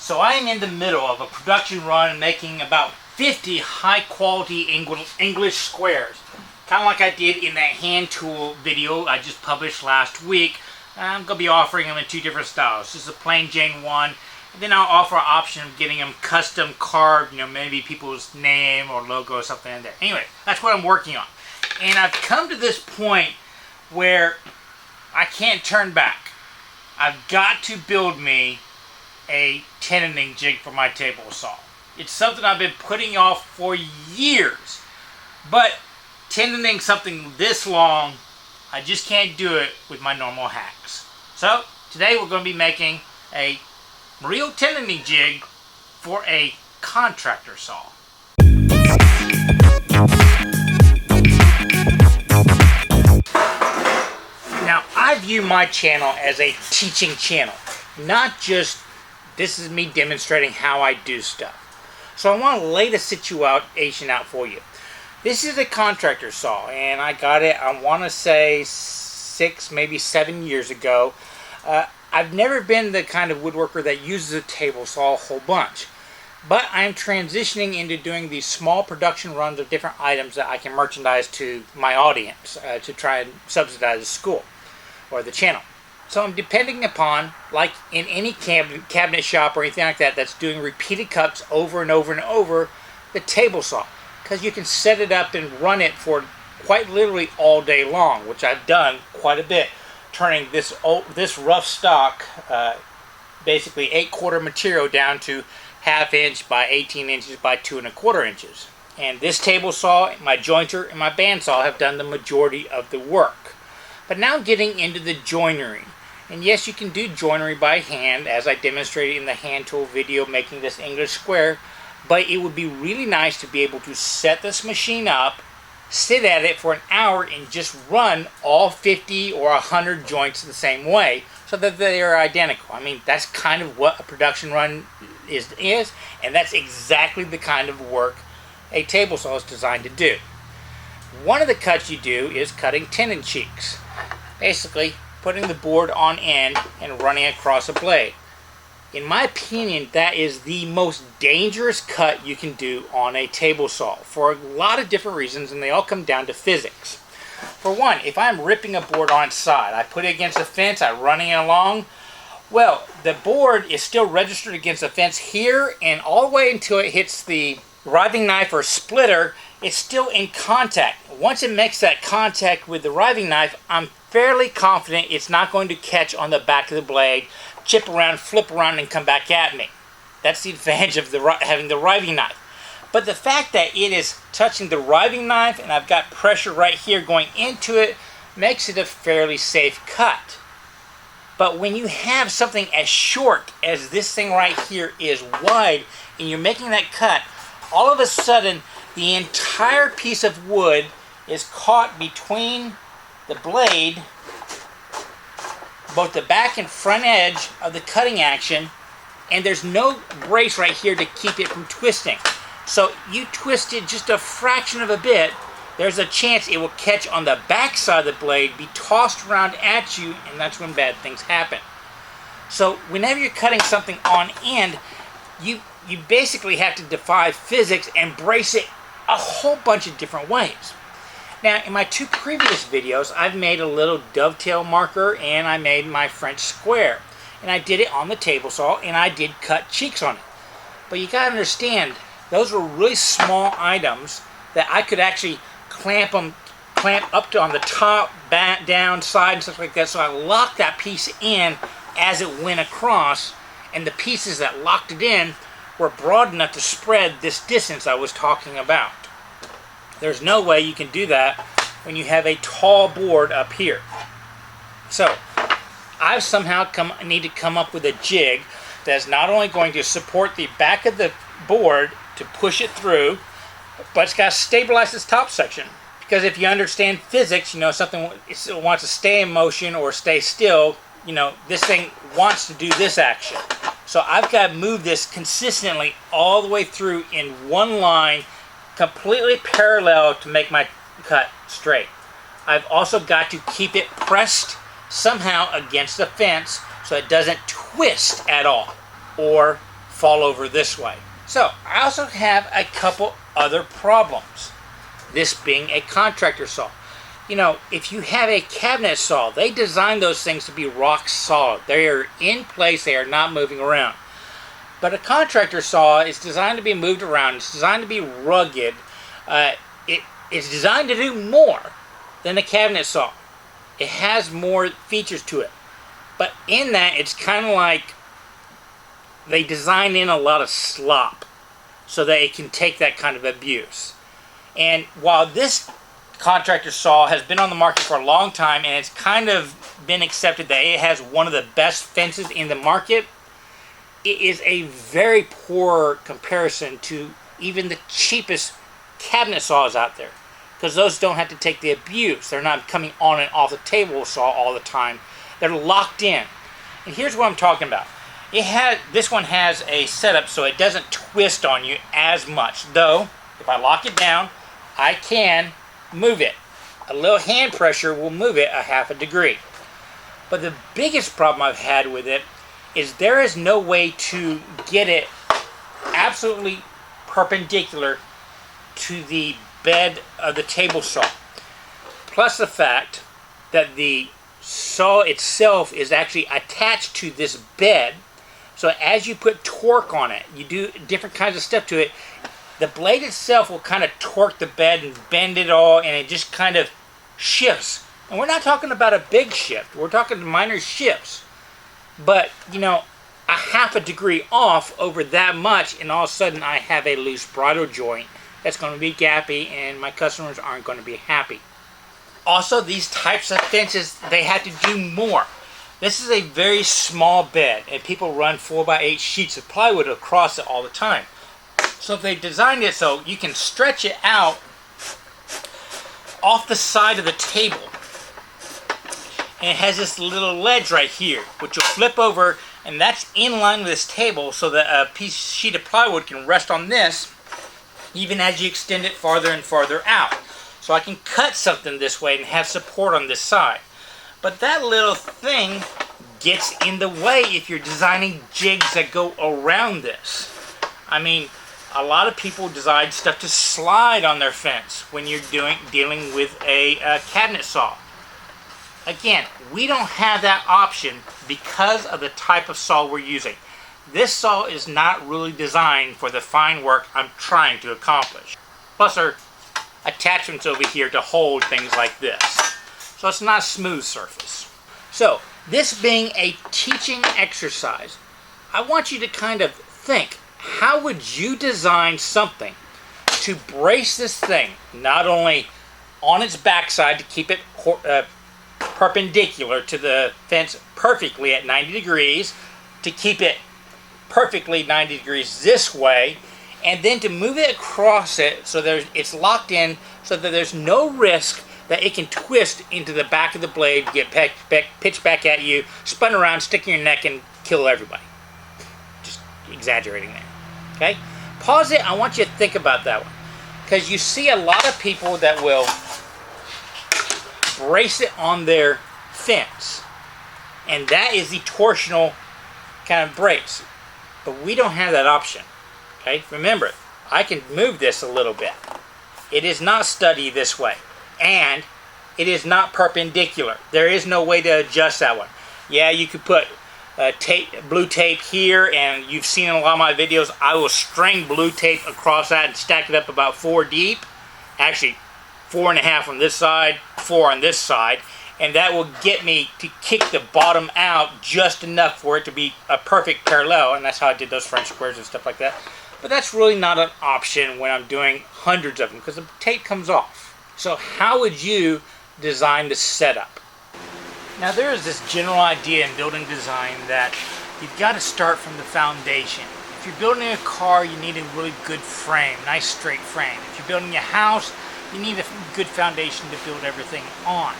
So I am in the middle of a production run making about 50 high quality English squares. Kind of like I did in that hand tool video I just published last week. I'm going to be offering them in two different styles. This is a plain Jane one. And then I'll offer an option of getting them custom carved, maybe people's name or logo or something in there. Anyway, that's what I'm working on. And I've come to this point where I can't turn back. I've got to build me a tenoning jig for my table saw. It's something I've been putting off for years. But tenoning something this long, I just can't do it with my normal hacks. So today we're going to be making a real tenoning jig for a contractor saw. Now, I view my channel as a teaching channel, not just this is me demonstrating how I do stuff. So I want to lay the situation out for you. This is a contractor saw, and I got it, I want to say 6, maybe 7 years ago. I've never been the kind of woodworker that uses a table saw a whole bunch. But I'm transitioning into doing these small production runs of different items that I can merchandise to my audience to try and subsidize the school or the channel. So I'm depending upon, like in any cabinet shop or anything like that that's doing repeated cuts over and over and over, the table saw. Because you can set it up and run it for quite literally all day long, which I've done quite a bit, turning this rough stock, basically 8/4 material down to 1/2 inch by 18 inches by 2 1/4 inches. And this table saw, my jointer, and my bandsaw have done the majority of the work. But now getting into the joinery. And yes, you can do joinery by hand, as I demonstrated in the hand tool video making this English square, but it would be really nice to be able to set this machine up, sit at it for an hour, and just run all 50 or 100 joints the same way so that they are identical. I mean, that's kind of what a production run is, and that's exactly the kind of work a table saw is designed to do. One of the cuts you do is cutting Tenons cheeks. Basically, putting the board on end and running across a blade. In my opinion, that is the most dangerous cut you can do on a table saw for a lot of different reasons, and they all come down to physics. For one, if I'm ripping a board on its side, I put it against a fence, I'm running it along, well, the board is still registered against the fence here, and all the way until it hits the riving knife or splitter, it's still in contact. Once it makes that contact with the riving knife, I'm fairly confident it's not going to catch on the back of the blade, chip around, flip around, and come back at me. That's the advantage of having the riving knife. But the fact that it is touching the riving knife and I've got pressure right here going into it makes it a fairly safe cut. But when you have something as short as this thing right here is wide and you're making that cut, all of a sudden the entire piece of wood is caught between the blade, both the back and front edge of the cutting action, and there's no brace right here to keep it from twisting. So you twist it just a fraction of a bit, there's a chance it will catch on the back side of the blade, be tossed around at you, and that's when bad things happen. So whenever you're cutting something on end, you basically have to defy physics and brace it a whole bunch of different ways. Now, in my 2 previous videos, I've made a little dovetail marker and I made my French square. And I did it on the table saw and I did cut cheeks on it. But you gotta understand, those were really small items that I could actually clamp up to on the top, back, down, side, and stuff like that. So I locked that piece in as it went across, and the pieces that locked it in were broad enough to spread this distance I was talking about. There's no way you can do that when you have a tall board up here. So I've somehow need to come up with a jig that's not only going to support the back of the board to push it through, but it's got to stabilize this top section. Because if you understand physics, something wants to stay in motion or stay still, this thing wants to do this action. So I've got to move this consistently all the way through in one line, completely parallel to make my cut straight. I've also got to keep it pressed somehow against the fence so it doesn't twist at all or fall over this way. So I also have a couple other problems. This being a contractor saw. You know, if you have a cabinet saw, they design those things to be rock solid. They are in place, they are not moving around. But a contractor saw is designed to be moved around. It's designed to be rugged. It's designed to do more than a cabinet saw. It has more features to it. But in that, it's kind of like they design in a lot of slop so that it can take that kind of abuse. And while this contractor saw has been on the market for a long time and it's kind of been accepted that it has one of the best fences in the market, it is a very poor comparison to even the cheapest cabinet saws out there, because those don't have to take the abuse. They're not coming on and off the table saw all the time. They're locked in. And here's what I'm talking about. This one has a setup so it doesn't twist on you as much. Though, if I lock it down, I can move it. A little hand pressure will move it a half a degree. But the biggest problem I've had with it is there is no way to get it absolutely perpendicular to the bed of the table saw. Plus the fact that the saw itself is actually attached to this bed. So as you put torque on it, you do different kinds of stuff to it, the blade itself will kind of torque the bed and bend it all, and it just kind of shifts. And we're not talking about a big shift. We're talking minor shifts. But, you know, a half a degree off over that much, and all of a sudden I have a loose bridle joint that's going to be gappy, and my customers aren't going to be happy. Also, these types of fences, they have to do more. This is a very small bed, and people run 4x8 sheets of plywood across it all the time. So if they designed it so you can stretch it out off the side of the table, and it has this little ledge right here, which will flip over, and that's in line with this table, so that a sheet of plywood can rest on this, even as you extend it farther and farther out. So I can cut something this way and have support on this side. But that little thing gets in the way if you're designing jigs that go around this. I mean, a lot of people design stuff to slide on their fence when you're dealing with a cabinet saw. Again, we don't have that option because of the type of saw we're using. This saw is not really designed for the fine work I'm trying to accomplish. Plus there are attachments over here to hold things like this. So it's not a smooth surface. So this being a teaching exercise, I want you to kind of think, how would you design something to brace this thing not only on its backside to keep it perpendicular to the fence perfectly at 90 degrees, to keep it perfectly 90 degrees this way, and then to move it across it so it's locked in so that there's no risk that it can twist into the back of the blade, get pitched back at you, spun around, stick in your neck, and kill everybody. Just exaggerating there. Okay? Pause it. I want you to think about that one. Because you see a lot of people that will brace it on their fence. And that is the torsional kind of brace. But we don't have that option. Okay? Remember, I can move this a little bit. It is not studied this way. And it is not perpendicular. There is no way to adjust that one. Yeah, you could put blue tape here, and you've seen in a lot of my videos, I will string blue tape across that and stack it up about 4 deep. Actually, 4.5 on this side, 4 on this side. And that will get me to kick the bottom out just enough for it to be a perfect parallel. And that's how I did those French squares and stuff like that. But that's really not an option when I'm doing hundreds of them, because the tape comes off. So how would you design the setup? Now there is this general idea in building design that you've got to start from the foundation. If you're building a car, you need a really good frame, nice straight frame. If you're building a house, you need a good foundation to build everything on.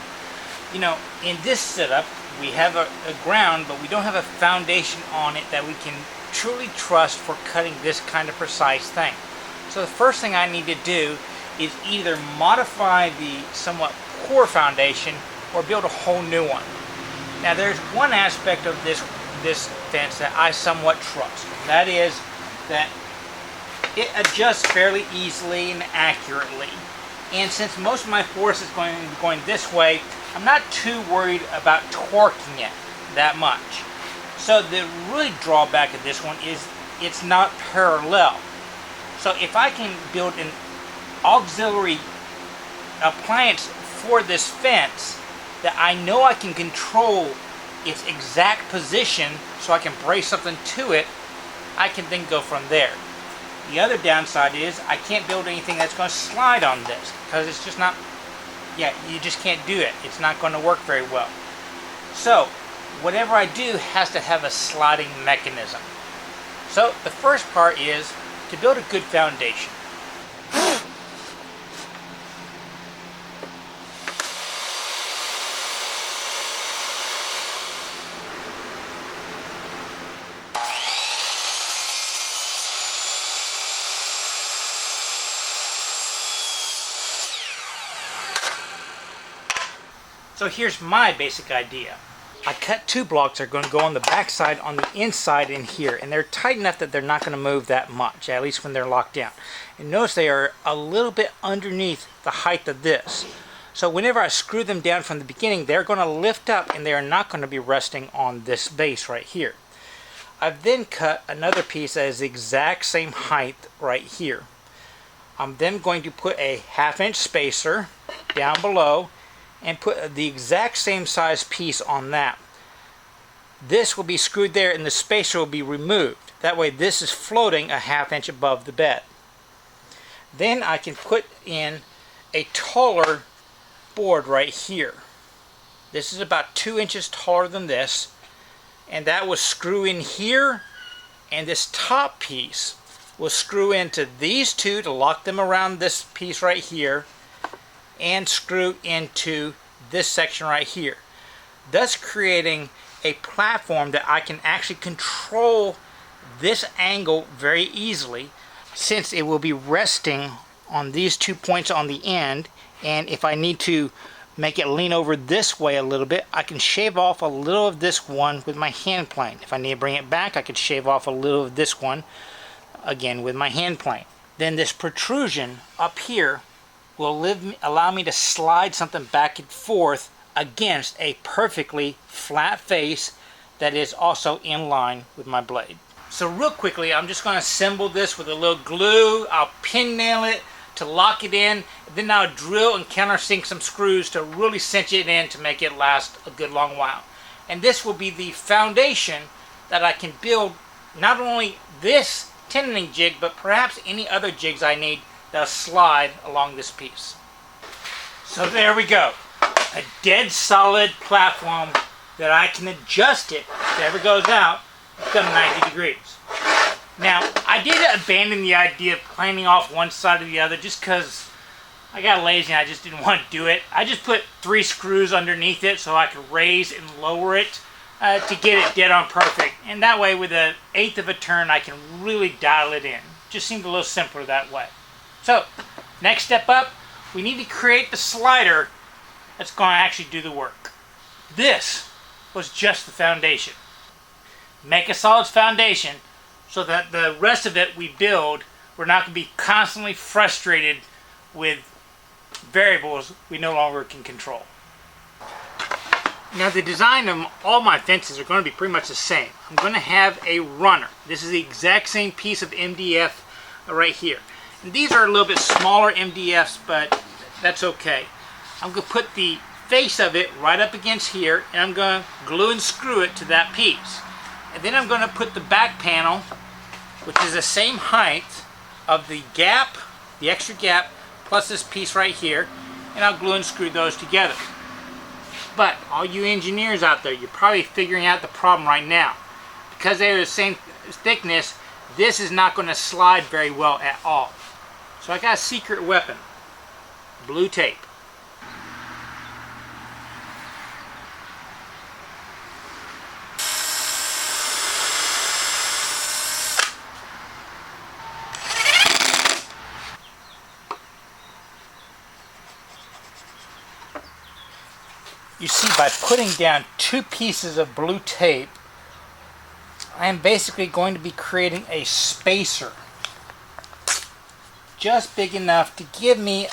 You know, in this setup, we have a ground, but we don't have a foundation on it that we can truly trust for cutting this kind of precise thing. So the first thing I need to do is either modify the somewhat poor foundation or build a whole new one. Now there's one aspect of this fence that I somewhat trust. That is that it adjusts fairly easily and accurately. And since most of my force is going this way, I'm not too worried about torquing it that much. So the really drawback of this one is it's not parallel. So if I can build an auxiliary appliance for this fence that I know I can control its exact position so I can brace something to it, I can then go from there. The other downside is I can't build anything that's going to slide on this because it's just not, you just can't do it. It's not going to work very well. So whatever I do has to have a sliding mechanism. So the first part is to build a good foundation. So here's my basic idea. I cut 2 blocks that are going to go on the back side, on the inside in here, and they're tight enough that they're not going to move that much, at least when they're locked down. And notice they are a little bit underneath the height of this. So whenever I screw them down from the beginning, they're going to lift up and they are not going to be resting on this base right here. I've then cut another piece that is the exact same height right here. I'm then going to put a 1/2 inch spacer down below and put the exact same size piece on that. This will be screwed there and the spacer will be removed. That way this is floating a 1/2 inch above the bed. Then I can put in a taller board right here. This is about 2 inches taller than this, and that will screw in here, and this top piece will screw into these two to lock them around this piece right here, and screw into this section right here, thus creating a platform that I can actually control this angle very easily, since it will be resting on these 2 points on the end. And if I need to make it lean over this way a little bit, I can shave off a little of this one with my hand plane. If I need to bring it back, I could shave off a little of this one again with my hand plane. Then this protrusion up here will allow me to slide something back and forth against a perfectly flat face that is also in line with my blade. So real quickly, I'm just going to assemble this with a little glue. I'll pin nail it to lock it in, then I'll drill and countersink some screws to really cinch it in to make it last a good long while. And this will be the foundation that I can build not only this tenoning jig, but perhaps any other jigs I need that'll slide along this piece. So there we go. A dead solid platform that I can adjust it if it ever goes out, come 90 degrees. Now, I did abandon the idea of planing off one side or the other just because I got lazy and I just didn't want to do it. I just put 3 screws underneath it so I could raise and lower it to get it dead on perfect. And that way, with 1/8 of a turn, I can really dial it in. Just seemed a little simpler that way. So, next step up, we need to create the slider that's going to actually do the work. This was just the foundation. Make a solid foundation so that the rest of it we build, we're not going to be constantly frustrated with variables we no longer can control. Now the design of all my fences are going to be pretty much the same. I'm going to have a runner. This is the exact same piece of MDF right here. And these are a little bit smaller MDFs, but that's okay. I'm going to put the face of it right up against here, and I'm going to glue and screw it to that piece. And then I'm going to put the back panel, which is the same height of the gap, the extra gap, plus this piece right here, and I'll glue and screw those together. But all you engineers out there, you're probably figuring out the problem right now. Because they're the same thickness, this is not going to slide very well at all. So I got a secret weapon, blue tape. You see, by putting down 2 pieces of blue tape, I am basically going to be creating a spacer just big enough to give me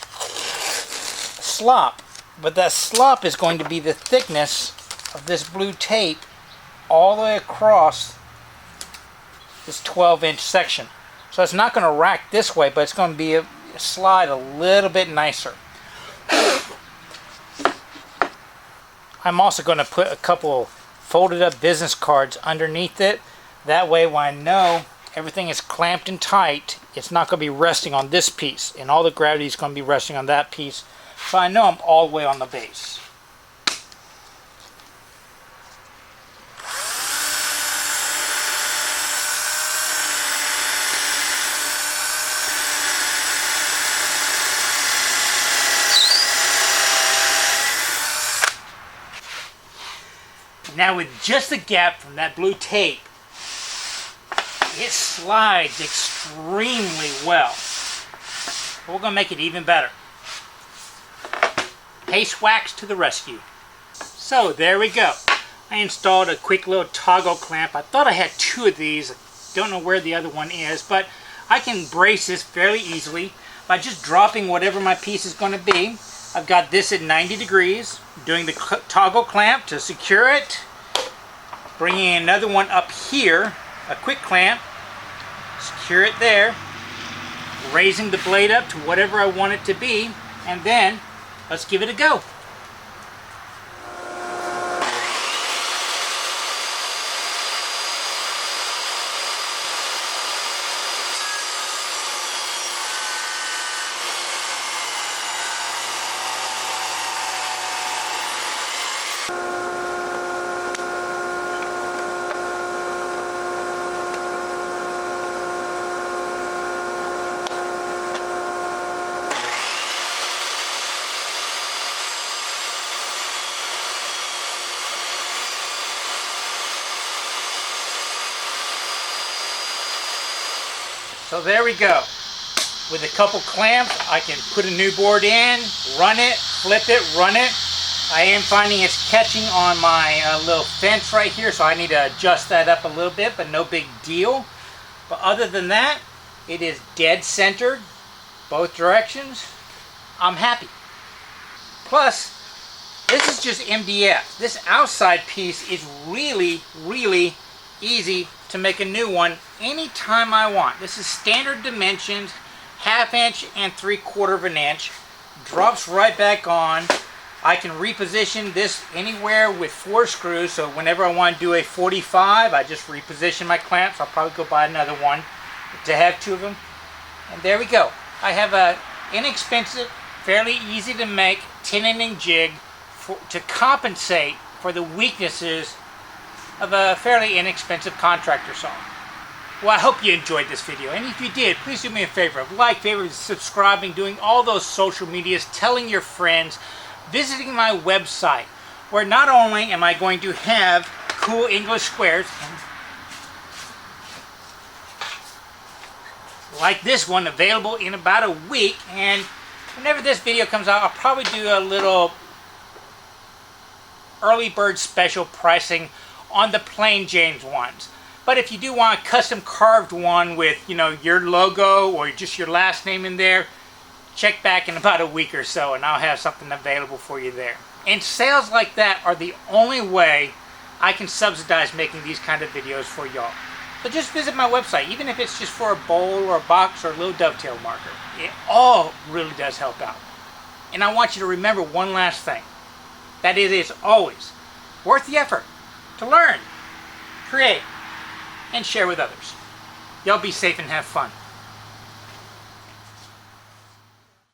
slop, but that slop is going to be the thickness of this blue tape all the way across this 12-inch section. So it's not going to rack this way, but it's going to be a slide a little bit nicer. I'm also going to put a couple folded up business cards underneath it. That way when I know everything is clamped and tight, it's not going to be resting on this piece, and all the gravity is going to be resting on that piece. So I know I'm all the way on the base. Now with just the gap from that blue tape, it slides extremely well. But we're going to make it even better. Paste wax to the rescue. So there we go. I installed a quick little toggle clamp. I thought I had two of these. I don't know where the other one is, but I can brace this fairly easily by just dropping whatever my piece is going to be. I've got this at 90 degrees, doing the toggle clamp to secure it, bringing another one up here, a quick clamp, secure it there, raising the blade up to whatever I want it to be, and then let's give it a go. So there we go. With a couple clamps, I can put a new board in, run it, flip it, run it. I am finding it's catching on my little fence right here, so I need to adjust that up a little bit, but no big deal. But other than that, it is dead centered, both directions. I'm happy. Plus, this is just MDF. This outside piece is really, really easy to make a new one anytime I want. This is standard dimensions, 1/2 inch and 3/4 of an inch. Drops right back on. I can reposition this anywhere with 4 screws, so whenever I want to do a 45, I just reposition my clamps. I'll probably go buy another one to have 2 of them. And there we go. I have a inexpensive, fairly easy to make tenoning jig to compensate for the weaknesses of a fairly inexpensive contractor saw. Well, I hope you enjoyed this video, and if you did, please do me a favor of favorite, subscribing, doing all those social medias, telling your friends, visiting my website, where not only am I going to have cool English squares, like this one, available in about a week, and whenever this video comes out, I'll probably do a little early bird special pricing on the plain James ones. But if you do want a custom carved one with, you know, your logo or just your last name in there, check back in about a week or so and I'll have something available for you there. And sales like that are the only way I can subsidize making these kind of videos for y'all. So just visit my website, even if it's just for a bowl or a box or a little dovetail marker. It all really does help out. And I want you to remember one last thing. That it is always worth the effort to learn, create, and share with others. Y'all be safe and have fun.